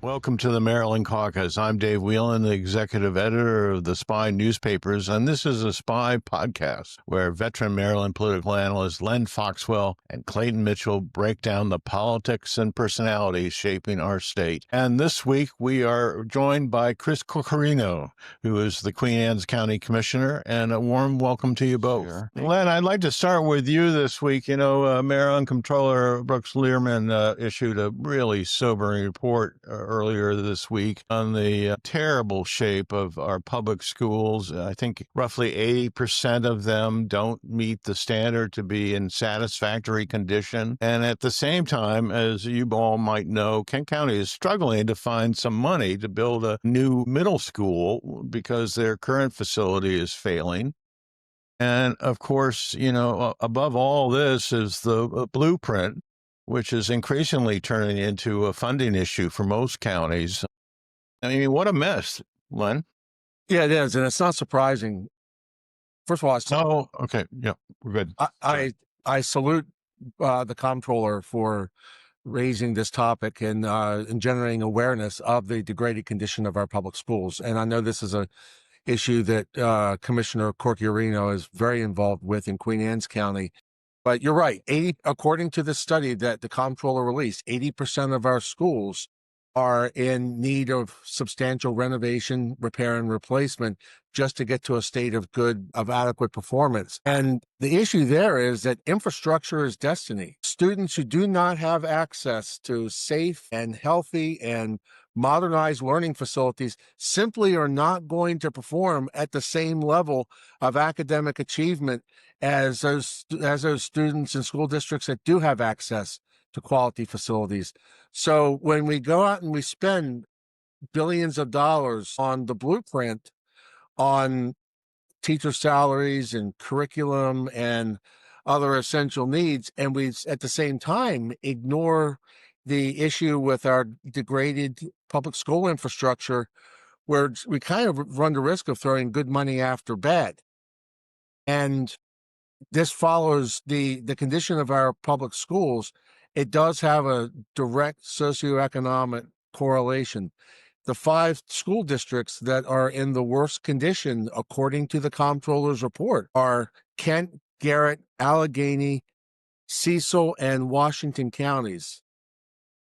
Welcome to the Maryland Caucus. I'm Dave Whelan, the executive editor of the Spy newspapers, and this is a Spy podcast where veteran Maryland political analysts Len Foxwell and Clayton Mitchell break down the politics and personalities shaping our state. And this week we are joined by Chris Corchiarino, who is the Queen Anne's County Commissioner, and a warm welcome to you both. Sure. Len, I'd like to start with you this week. Maryland Comptroller Brooks Learman issued a really sobering report earlier this week on the terrible shape of our public schools. I think roughly 80% of them don't meet the standard to be in satisfactory condition. And at the same time, as you all might know, Kent County is struggling to find some money to build a new middle school because their current facility is failing. And of course, above all this is the blueprint, which is increasingly turning into a funding issue for most counties. I mean, what a mess, Len. Yeah, it is, and it's not surprising. First of all, okay, yeah, we're good. I salute the comptroller for raising this topic and generating awareness of the degraded condition of our public schools. And I know this is an issue that Commissioner Corchiarino is very involved with in Queen Anne's County. But you're right. According to the study that the comptroller released, 80% of our schools are in need of substantial renovation, repair, and replacement just to get to a state of adequate performance. And the issue there is that infrastructure is destiny. Students who do not have access to safe and healthy and modernized learning facilities simply are not going to perform at the same level of academic achievement as those students in school districts that do have access to quality facilities. So when we go out and we spend billions of dollars on the blueprint, on teacher salaries and curriculum and other essential needs, and we at the same time ignore the issue with our degraded public school infrastructure, where we kind of run the risk of throwing good money after bad. And this follows the condition of our public schools. It does have a direct socioeconomic correlation. The 5 school districts that are in the worst condition, according to the comptroller's report, are Kent, Garrett, Allegheny, Cecil, and Washington counties.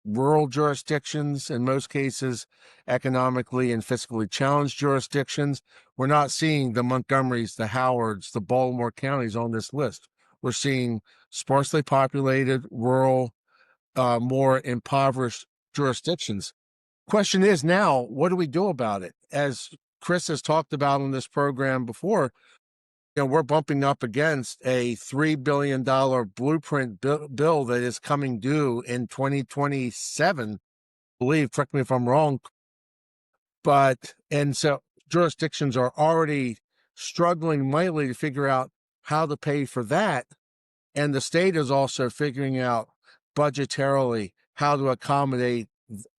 Rural jurisdictions, in most cases, economically and fiscally challenged jurisdictions. We're not seeing the Montgomerys, the Howards, the Baltimore counties on this list. We're seeing sparsely populated, rural, more impoverished jurisdictions. Question is now, what do we do about it? As Chris has talked about on this program before, we're bumping up against a $3 billion blueprint bill that is coming due in 2027, I believe, correct me if I'm wrong. And so jurisdictions are already struggling mightily to figure out how to pay for that. And the state is also figuring out budgetarily how to accommodate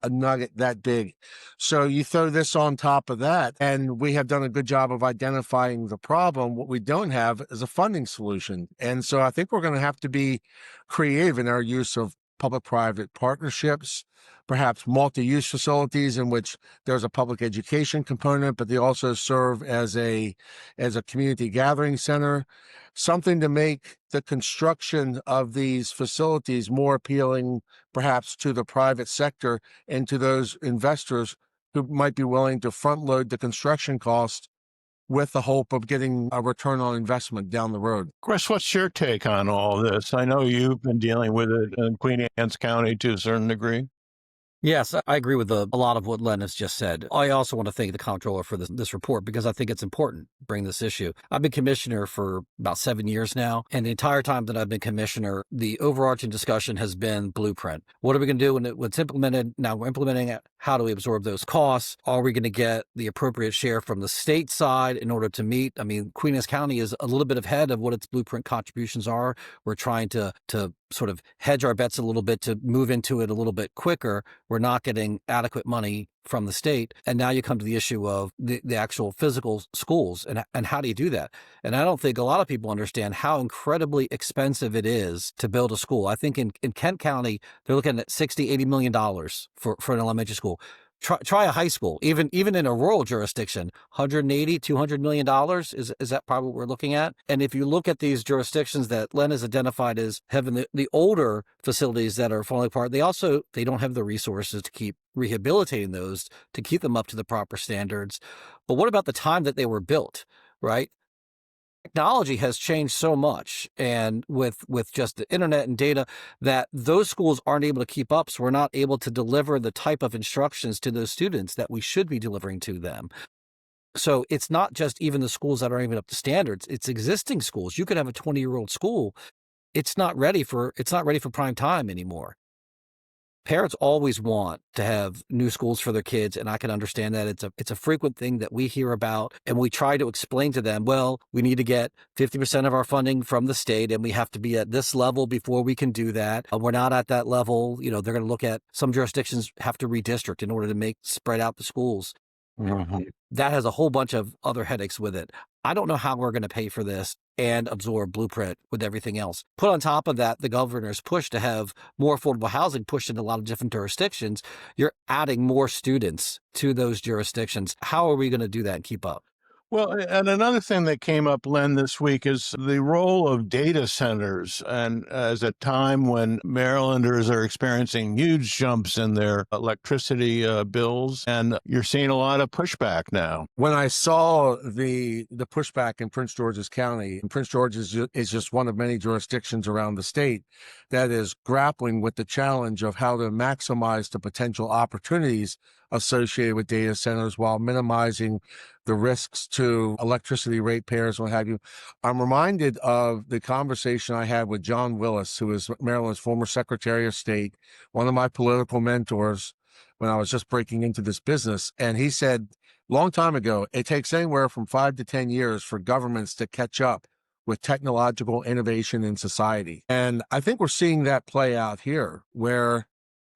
a nugget that big. So you throw this on top of that, and we have done a good job of identifying the problem. What we don't have is a funding solution. And so I think we're going to have to be creative in our use of public-private partnerships, perhaps multi-use facilities in which there's a public education component, but they also serve as a community gathering center, something to make the construction of these facilities more appealing, perhaps to the private sector and to those investors who might be willing to front load the construction cost with the hope of getting a return on investment down the road. Chris, what's your take on all this? I know you've been dealing with it in Queen Anne's County to a certain degree. Yes, I agree with a lot of what Len has just said. I also want to thank the comptroller for this report because I think it's important to bring this issue. I've been commissioner for about 7 years now, and the entire time that I've been commissioner, the overarching discussion has been blueprint. What are we going to do when it's implemented? Now we're implementing it. How do we absorb those costs? Are we going to get the appropriate share from the state side in order to meet? I mean, Queen Anne's County is a little bit ahead of what its blueprint contributions are. We're trying to sort of hedge our bets a little bit to move into it a little bit quicker. We're not getting adequate money from the state. And now you come to the issue of the actual physical schools and how do you do that? And I don't think a lot of people understand how incredibly expensive it is to build a school. I think in Kent County, they're looking at $60-80 million for an elementary school. Try a high school, even in a rural jurisdiction, $180-200 million is that probably what we're looking at? And if you look at these jurisdictions that Len has identified as having the older facilities that are falling apart, they don't have the resources to keep rehabilitating those, to keep them up to the proper standards. But what about the time that they were built, right? Technology has changed so much, and with just the internet and data, that those schools aren't able to keep up. So we're not able to deliver the type of instructions to those students that we should be delivering to them. So it's not just even the schools that aren't even up to standards. It's existing schools. You could have a 20-year-old school. It's not ready for prime time anymore. Parents always want to have new schools for their kids, and I can understand that. It's a frequent thing that we hear about, and we try to explain to them, well, we need to get 50% of our funding from the state, and we have to be at this level before we can do that. We're not at that level. They're going to look at some jurisdictions have to redistrict in order to spread out the schools. Mhm. That has a whole bunch of other headaches with it. I don't know how we're going to pay for this and absorb Blueprint with everything else. Put on top of that, the governor's push to have more affordable housing pushed in a lot of different jurisdictions. You're adding more students to those jurisdictions. How are we going to do that and keep up? Well, and another thing that came up, Len, this week is the role of data centers. And as a time when Marylanders are experiencing huge jumps in their electricity bills, and you're seeing a lot of pushback now. When I saw the pushback in Prince George's County, and Prince George is just one of many jurisdictions around the state that is grappling with the challenge of how to maximize the potential opportunities associated with data centers while minimizing the risks to electricity ratepayers and what have you. I'm reminded of the conversation I had with John Willis, who is Maryland's former Secretary of State, one of my political mentors when I was just breaking into this business. And he said, long time ago, it takes anywhere from 5 to 10 years for governments to catch up with technological innovation in society. And I think we're seeing that play out here, where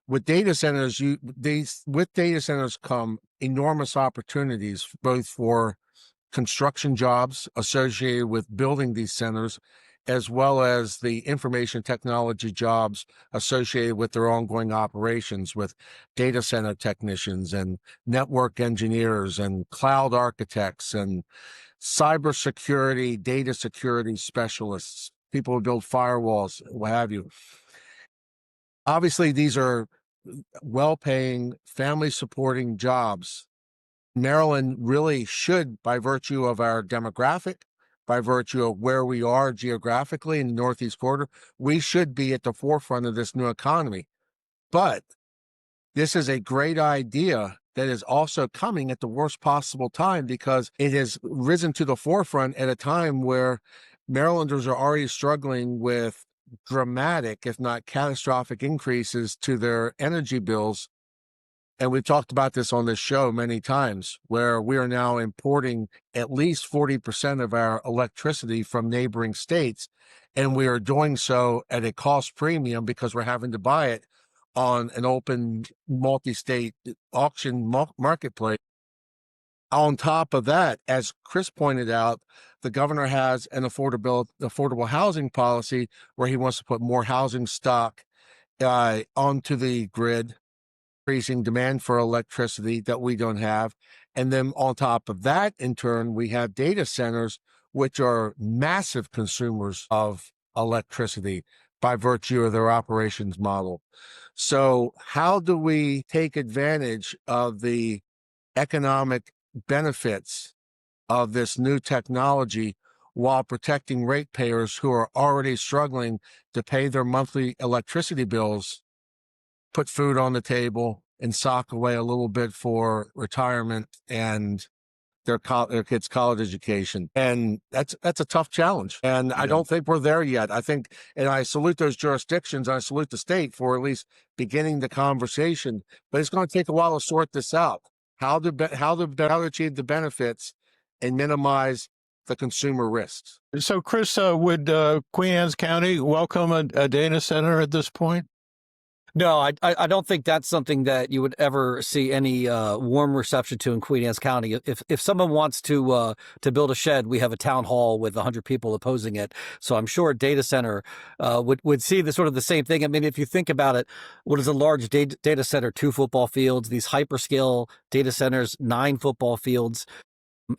with data centers, with data centers come enormous opportunities, both for construction jobs associated with building these centers, as well as the information technology jobs associated with their ongoing operations with data center technicians and network engineers and cloud architects and cybersecurity, data security specialists, people who build firewalls, what have you. Obviously, these are well-paying, family-supporting jobs. Maryland really should, by virtue of our demographic, by virtue of where we are geographically in the Northeast Corridor, we should be at the forefront of this new economy. But this is a great idea that is also coming at the worst possible time, because it has risen to the forefront at a time where Marylanders are already struggling with dramatic, if not catastrophic, increases to their energy bills. And we've talked about this on this show many times, where we are now importing at least 40% of our electricity from neighboring states. And we are doing so at a cost premium because we're having to buy it on an open multi-state auction marketplace. On top of that, as Chris pointed out, the governor has an affordable housing policy where he wants to put more housing stock onto the grid, increasing demand for electricity that we don't have. And then on top of that, in turn, we have data centers, which are massive consumers of electricity by virtue of their operations model. So how do we take advantage of the economic benefits of this new technology while protecting ratepayers who are already struggling to pay their monthly electricity bills, put food on the table, and sock away a little bit for retirement and their kids' college education? And that's a tough challenge. And I don't think we're there yet. I think, and I salute those jurisdictions, and I salute the state for at least beginning the conversation, but it's going to take a while to sort this out. How to achieve the benefits and minimize the consumer risks. So, Chris, would Queen Anne's County welcome a data center at this point? No, I don't think that's something that you would ever see any warm reception to in Queen Anne's County. If someone wants to build a shed, we have a town hall with 100 people opposing it. So I'm sure a data center would see the sort of the same thing. I mean, if you think about it, what is a large data center? 2 football fields. These hyperscale data centers, 9 football fields.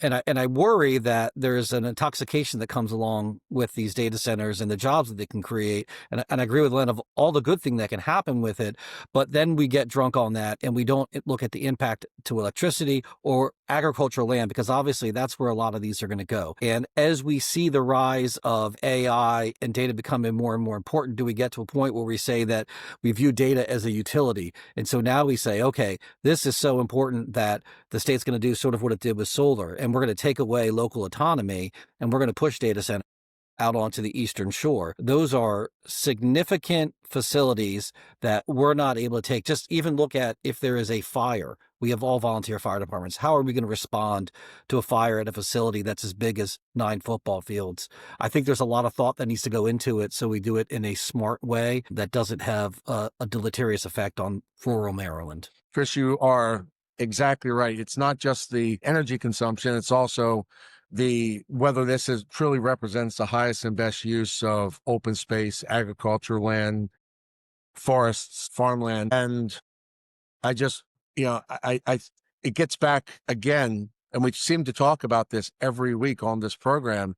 And I worry that there's an intoxication that comes along with these data centers and the jobs that they can create. And I agree with Len of all the good thing that can happen with it. But then we get drunk on that and we don't look at the impact to electricity or agricultural land, because obviously that's where a lot of these are going to go. And as we see the rise of AI and data becoming more and more important, do we get to a point where we say that we view data as a utility? And so now we say, okay, this is so important that the state's going to do sort of what it did with solar. And we're going to take away local autonomy and we're going to push data centers out onto the Eastern Shore. Those are significant facilities that we're not able to take. Just even look at if there is a fire. We have all volunteer fire departments. How are we going to respond to a fire at a facility that's as big as 9 football fields? I think there's a lot of thought that needs to go into it so we do it in a smart way that doesn't have a deleterious effect on rural Maryland. Chris, you are exactly right. It's not just the energy consumption, it's also whether this truly represents the highest and best use of open space, agriculture land, forests, farmland. And I just, it gets back again, and we seem to talk about this every week on this program,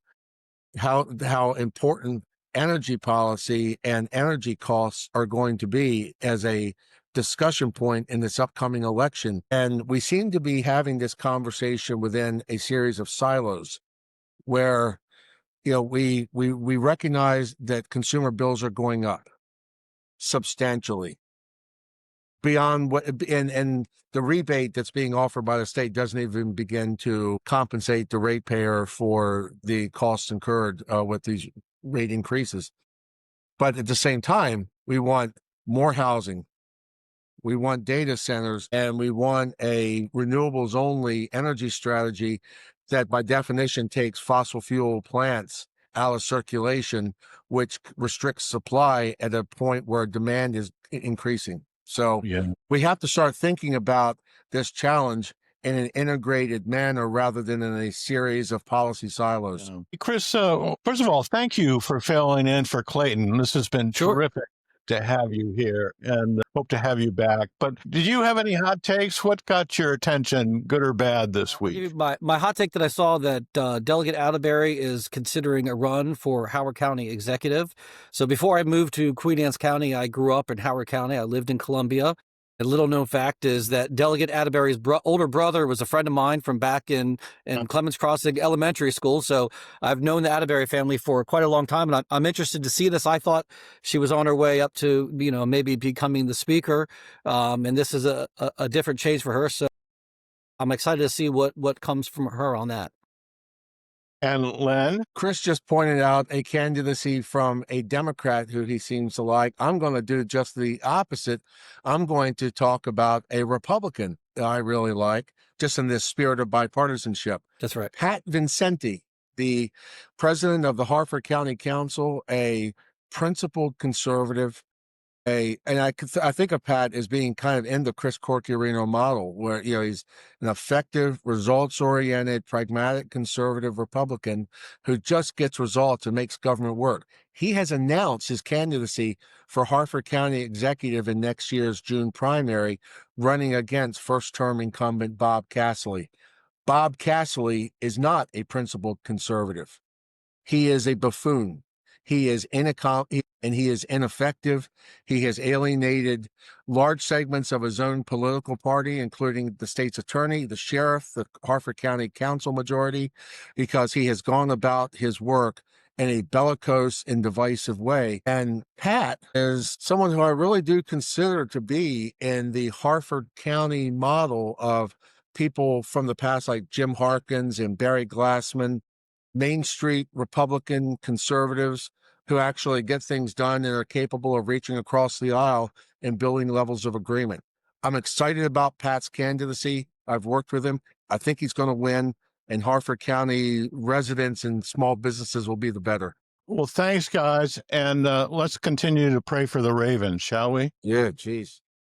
how important energy policy and energy costs are going to be as a discussion point in this upcoming election. And we seem to be having this conversation within a series of silos where, we recognize that consumer bills are going up substantially beyond what, and the rebate that's being offered by the state doesn't even begin to compensate the ratepayer for the costs incurred with these rate increases. But at the same time, we want more housing. We want data centers, and we want a renewables only energy strategy that by definition takes fossil fuel plants out of circulation, which restricts supply at a point where demand is increasing. So we have to start thinking about this challenge in an integrated manner rather than in a series of policy silos. Chris, first of all, thank you for filling in for Clayton. This has been terrific to have you here, and hope to have you back. But did you have any hot takes? What got your attention, good or bad, this week? My hot take that I saw that Delegate Atterbury is considering a run for Howard County Executive. So before I moved to Queen Anne's County, I grew up in Howard County. I lived in Columbia. A little known fact is that Delegate Atterbury's older brother was a friend of mine from back in Clements Crossing Elementary School. So I've known the Atterbury family for quite a long time, and I'm interested to see this. I thought she was on her way up to, maybe becoming the speaker. And this is a different change for her. So I'm excited to see what comes from her on that. And Len? Chris just pointed out a candidacy from a Democrat who he seems to like. I'm going to do just the opposite. I'm going to talk about a Republican that I really like, just in this spirit of bipartisanship. That's right. Pat Vincenti, the president of the Harford County Council, a principled conservative, and I think of Pat as being kind of in the Chris Corchiarino model, where he's an effective, results-oriented, pragmatic conservative Republican who just gets results and makes government work. He has announced his candidacy for Harford County Executive in next year's June primary, running against first-term incumbent Bob Casserly. Bob Casserly is not a principled conservative. He is a buffoon. He is incompetent and he is ineffective. He has alienated large segments of his own political party, including the state's attorney, the sheriff, the Harford County Council majority, because he has gone about his work in a bellicose and divisive way. And Pat is someone who I really do consider to be in the Harford County model of people from the past, like Jim Harkins and Barry Glassman, Main Street Republican conservatives who actually get things done and are capable of reaching across the aisle and building levels of agreement. I'm excited about Pat's candidacy. I've worked with him. I think he's going to win, and Harford County residents and small businesses will be the better. Well, thanks, guys. And let's continue to pray for the Ravens, shall we? Yeah, geez.